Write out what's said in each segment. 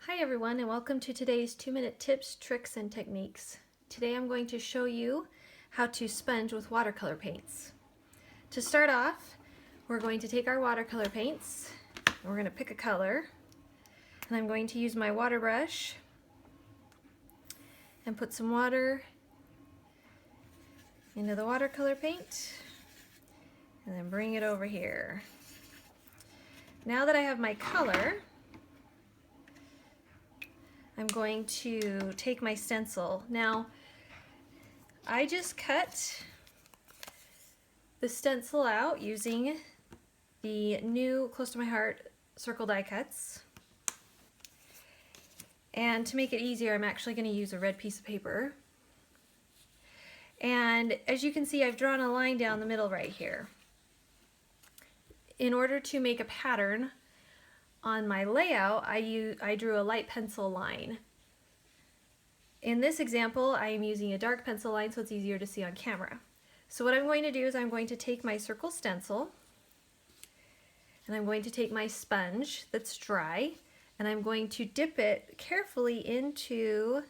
Hi everyone, and welcome to today's 2-minute tips, tricks, and techniques. Today I'm going to show you how to sponge with watercolor paints. To start off, we're going to take our watercolor paints, and we're going to pick a color, and I'm going to use my water brush and put some water into the watercolor paint, and then bring it over here. Now that I have my color, I'm going to take my stencil. Now, I just cut the stencil out using the new Close to My Heart circle die cuts. And to make it easier, I'm actually going to use a red piece of paper. And as you can see, I've drawn a line down the middle right here. In order to make a pattern on my layout, I drew a light pencil line. In this example, I am using a dark pencil line so it's easier to see on camera. So what I'm going to do is I'm going to take my circle stencil, and I'm going to take my sponge that's dry, and I'm going to dip it carefully into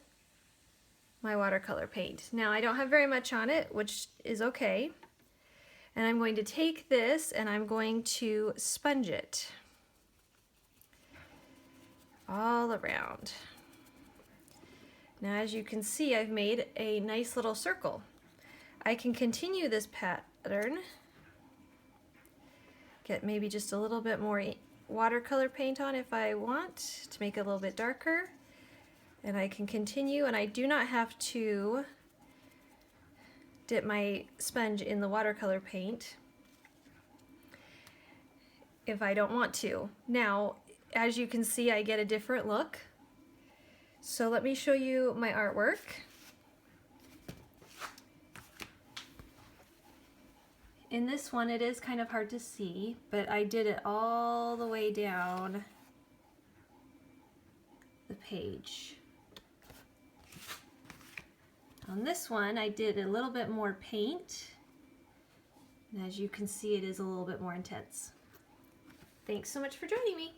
my watercolor paint. Now, I don't have very much on it, which is okay. And I'm going to take this and I'm going to sponge it all around. Now, as you can see, I've made a nice little circle. I can continue this pattern, get maybe just a little bit more watercolor paint on if I want to make it a little bit darker, and I can continue, and I do not have to dip my sponge in the watercolor paint if I don't want to. Now, as you can see, I get a different look. So let me show you my artwork. In this one, it is kind of hard to see, but I did it all the way down the page. On this one, I did a little bit more paint, and as you can see, it is a little bit more intense. Thanks so much for joining me.